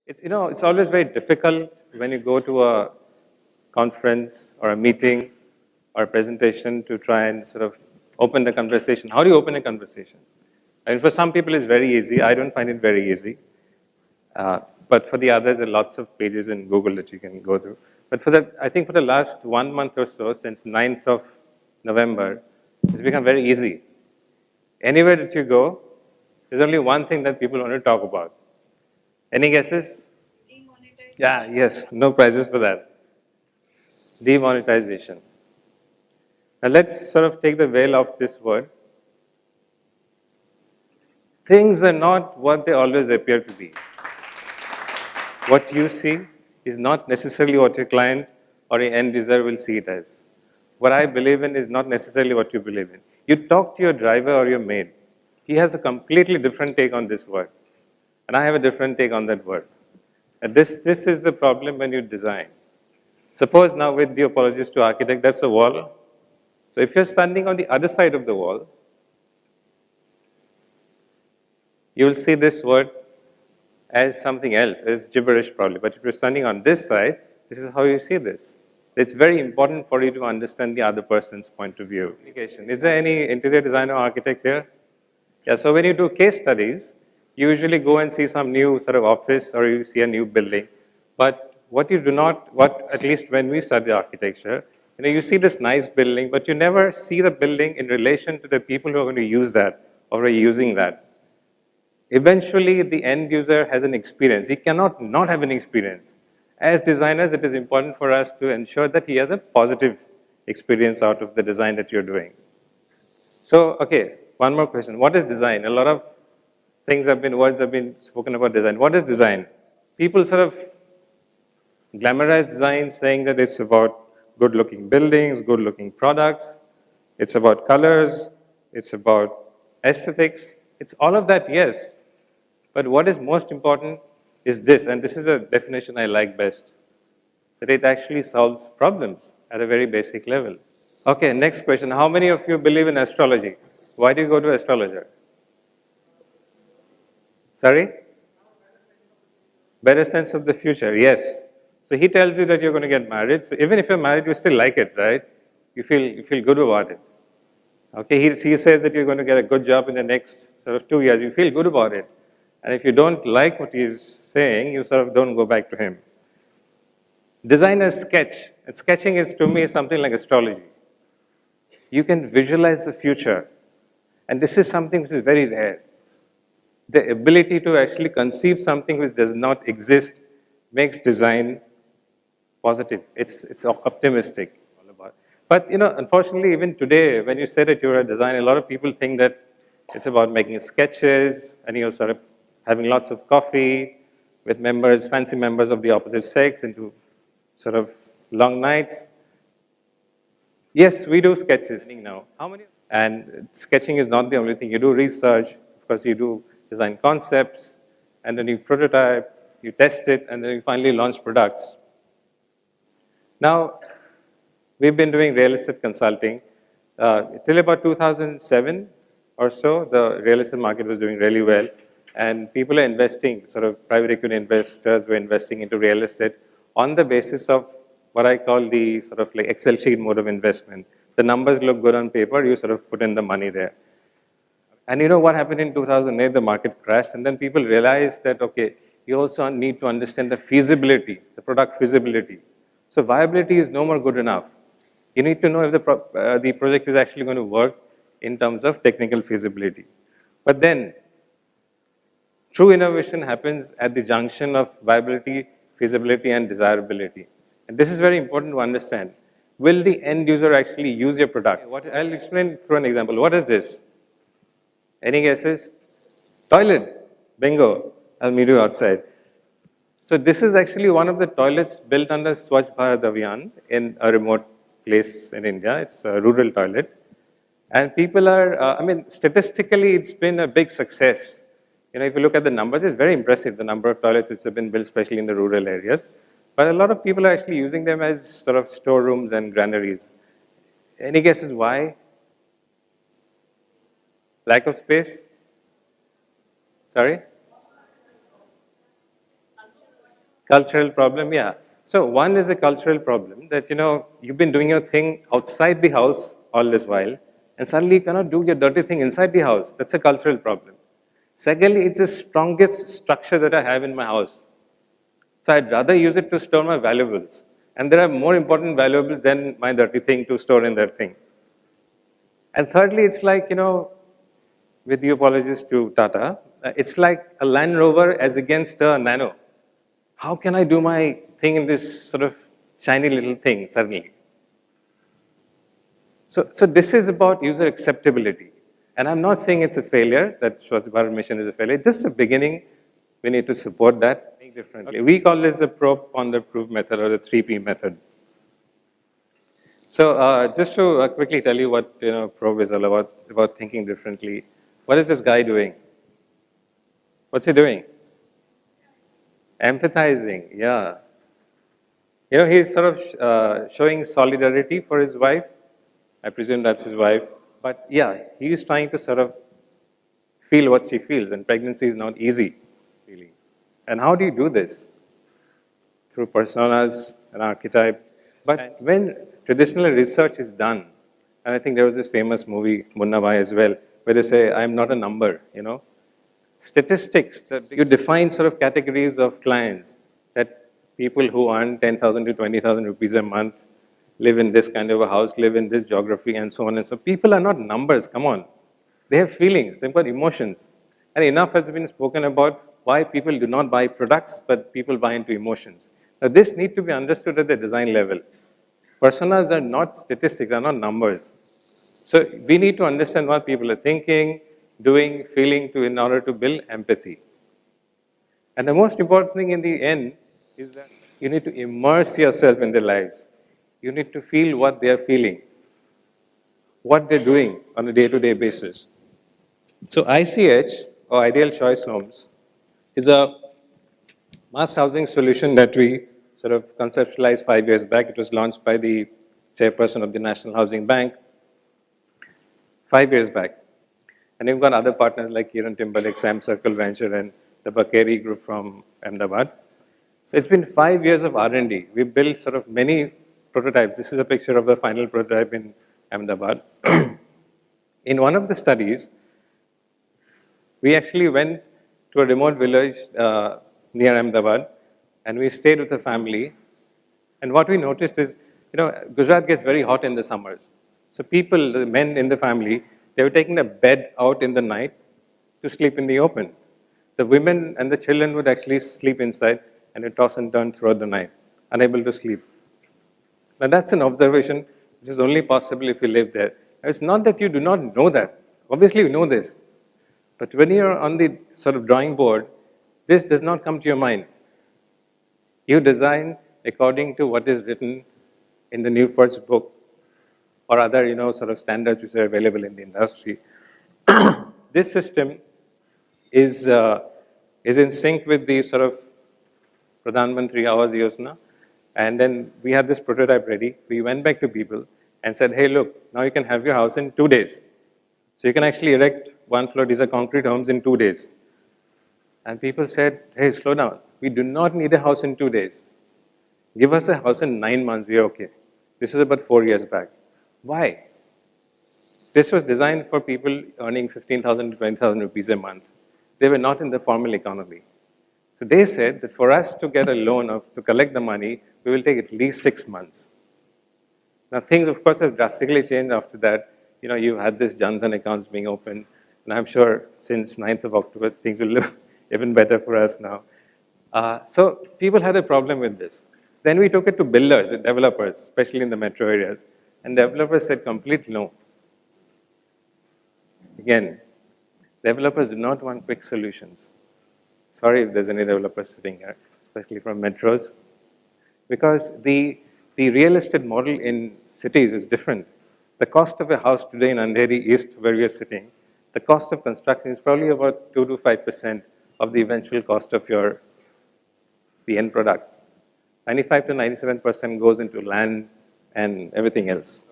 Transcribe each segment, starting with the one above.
It's always very difficult when you go to a conference or a meeting or a presentation to try and sort of open the conversation. How do you open a conversation? And for some people, it's very easy. I don't find it very easy. But for the others, there are lots of pages in Google that you can go through. But I think for the last 1 month or so, since 9th of November, it's become very easy. Anywhere that you go, there's only one thing that people want to talk about. Any guesses? Yeah, yes, no prizes for that. Demonetization. Now let's sort of take the veil off this word. Things are not what they always appear to be. What you see is not necessarily what your client or your end user will see it as. What I believe in is not necessarily what you believe in. You talk to your driver or your maid. He has a completely different take on this word. And I have a different take on that word. And this is the problem when you design. Suppose now, with the apologies to architect, that's a wall. So if you're standing on the other side of the wall, you will see this word as something else, as gibberish probably. But if you're standing on this side, this is how you see this. It's very important for you to understand the other person's point of view. Is there any interior designer or architect here? Yeah, so when you do case studies, you usually go and see some new sort of office or you see a new building. But what you do not, at least when we study architecture, you see this nice building, but you never see the building in relation to the people who are going to use that or are using that. Eventually, the end user has an experience. He cannot not have an experience. As designers, it is important for us to ensure that he has a positive experience out of the design that you're doing. So, okay, one more question. What is design? A lot of words have been spoken about design. What is design? People sort of glamorize design, saying that it's about good-looking buildings, good-looking products. It's about colors. It's about aesthetics. It's all of that, yes. But what is most important is this, and this is a definition I like best, that it actually solves problems at a very basic level. Okay, next question. How many of you believe in astrology? Why do you go to astrologer? Sorry? Better sense of the future, yes. So he tells you that you're going to get married. So even if you're married, you still like it, right? You feel good about it. Okay, he says that you're going to get a good job in the next sort of 2 years. You feel good about it. And if you don't like what he's saying, you sort of don't go back to him. Designers sketch. And sketching is, to me, something like astrology. You can visualize the future. And this is something which is very rare. The ability to actually conceive something which does not exist makes design positive. It's optimistic. But unfortunately, even today, when you say that you're a designer, a lot of people think that it's about making sketches and you're sort of having lots of coffee with fancy members of the opposite sex into sort of long nights. Yes, we do sketches now. How many? And sketching is not the only thing. You do research, of course, you do design concepts, and then you prototype, you test it, and then you finally launch products. Now, we've been doing real estate consulting. Till about 2007 or so, the real estate market was doing really well. And people are investing, sort of private equity investors were investing into real estate on the basis of what I call the sort of like Excel sheet mode of investment. The numbers look good on paper, you sort of put in the money there. And you know what happened in 2008? The market crashed, and then people realized that, okay, you also need to understand the feasibility, the product feasibility. So viability is no more good enough. You need to know if the project is actually going to work in terms of technical feasibility. But then, true innovation happens at the junction of viability, feasibility, and desirability. And this is very important to understand. Will the end user actually use your product? I'll explain through an example. What is this? Any guesses? Toilet. Bingo. I'll meet you outside. So this is actually one of the toilets built under Swachh Bharat Abhiyan in a remote place in India. It's a rural toilet. And people are, statistically, it's been a big success. If you look at the numbers, it's very impressive, the number of toilets which have been built, especially in the rural areas. But a lot of people are actually using them as sort of storerooms and granaries. Any guesses why? Lack of space? Sorry? Cultural problem, yeah. So one is a cultural problem that, you've been doing your thing outside the house all this while, and suddenly you cannot do your dirty thing inside the house. That's a cultural problem. Secondly, it's the strongest structure that I have in my house. So I'd rather use it to store my valuables. And there are more important valuables than my dirty thing to store in that thing. And thirdly, it's like, with due apologies to Tata, it's like a Land Rover as against a Nano. How can I do my thing in this sort of shiny little thing suddenly? So this is about user acceptability. And I'm not saying it's a failure, that Swachh Bharat mission is a failure. It's just a beginning. We need to support that differently. We call this the probe, ponder, prove method, or the 3P method. So just to quickly tell you what probe is all about thinking differently. What is this guy doing? What's he doing? Empathizing, yeah. He's sort of showing solidarity for his wife. I presume that's his wife. But yeah, he's trying to sort of feel what she feels, and pregnancy is not easy, really. And how do you do this? Through personas and archetypes. But when traditional research is done, and I think there was this famous movie, Munna Bhai as well, where they say, I'm not a number, Statistics, that you define sort of categories of clients, that people who earn 10,000 to 20,000 rupees a month, live in this kind of a house, live in this geography, and so on and so on. People are not numbers, come on. They have feelings, they've got emotions. And enough has been spoken about why people do not buy products, but people buy into emotions. Now, this needs to be understood at the design level. Personas are not statistics, are not numbers. So we need to understand what people are thinking, doing, feeling in order to build empathy. And the most important thing in the end is that you need to immerse yourself in their lives. You need to feel what they are feeling, what they're doing on a day-to-day basis. So ICH, or Ideal Choice Homes, is a mass housing solution that we sort of conceptualized 5 years back. It was launched by the chairperson of the National Housing Bank 5 years back. And we've got other partners like Kiran Timberlake, Sam Circle Venture, and the Bakeri Group from Ahmedabad. So it's been 5 years of R&D. We built sort of many prototypes. This is a picture of the final prototype in Ahmedabad. In one of the studies, we actually went to a remote village near Ahmedabad, and we stayed with a family. And what we noticed is, Gujarat gets very hot in the summers. So people, the men in the family, they were taking a bed out in the night to sleep in the open. The women and the children would actually sleep inside and would toss and turn throughout the night, unable to sleep. Now that's an observation which is only possible if you live there. Now, it's not that you do not know that. Obviously you know this. But when you're on the sort of drawing board, this does not come to your mind. You design according to what is written in the New First book or other, sort of standards which are available in the industry. This system is in sync with the sort of Pradhan Mantri Awas Yojana. And then we had this prototype ready. We went back to people and said, hey, look, now you can have your house in 2 days. So you can actually erect one floor. These are concrete homes in 2 days. And people said, hey, slow down. We do not need a house in 2 days. Give us a house in 9 months. We are okay. This was about 4 years back. Why? This was designed for people earning 15,000 to 20,000 rupees a month. They were not in the formal economy. So they said that for us to get a loan to collect the money, we will take at least 6 months. Now things, of course, have drastically changed after that. You've had this Jan Dhan accounts being opened, and I'm sure since 9th of October, things will look even better for us now. So people had a problem with this. Then we took it to builders and developers, especially in the metro areas, and developers said complete no. Again, developers do not want quick solutions. Sorry if there's any developers sitting here, especially from metros, because the real estate model in cities is different. The cost of a house today in Andheri East, where we are sitting, the cost of construction is probably about 2 to 5% of the eventual cost of the end product. 95 to 97% goes into land and everything else.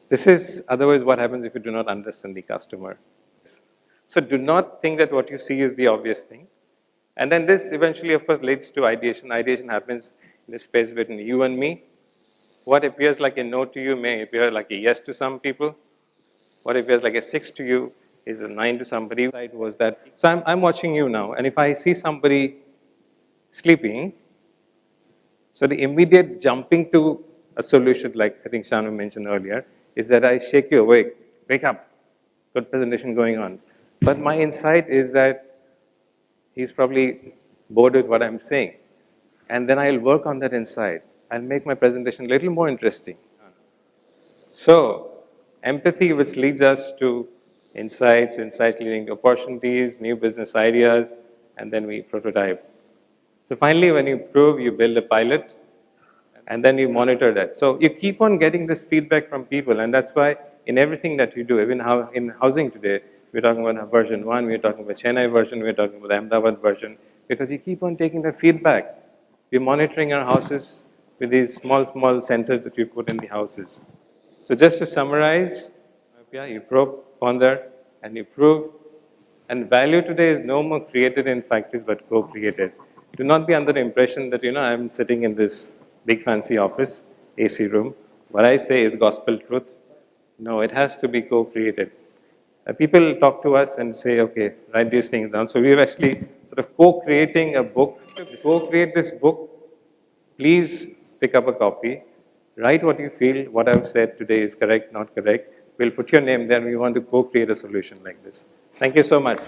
This is otherwise what happens if you do not understand the customer. So do not think that what you see is the obvious thing. And then this eventually, of course, leads to ideation. Ideation happens in the space between you and me. What appears like a no to you may appear like a yes to some people. What appears like a 6 to you is a 9 to somebody. It was that. So I'm watching you now, and if I see somebody sleeping, so the immediate jumping to a solution, like I think Shanu mentioned earlier, is that I shake you awake. Wake up. Good presentation going on. But my insight is that he's probably bored with what I'm saying. And then I'll work on that insight. I'll make my presentation a little more interesting. So, empathy, which leads us to insights, insights leading to opportunities, new business ideas, and then we prototype. So finally, when you prove, you build a pilot, and then you monitor that. So you keep on getting this feedback from people, and that's why in everything that you do, even how in housing today, we're talking about version 1, we're talking about Chennai version, we're talking about Ahmedabad version, because you keep on taking that feedback. We're monitoring our houses with these small sensors that we put in the houses. So just to summarize, you probe, ponder, and you prove. And value today is no more created in factories, but co-created. Do not be under the impression that, I'm sitting in this big fancy office, AC room. What I say is gospel truth. No, it has to be co-created. People talk to us and say, okay, write these things down. So we're actually sort of co-creating a book. Co-create this book. Please pick up a copy. Write what you feel, what I've said today is correct, not correct. We'll put your name there and we want to co-create a solution like this. Thank you so much.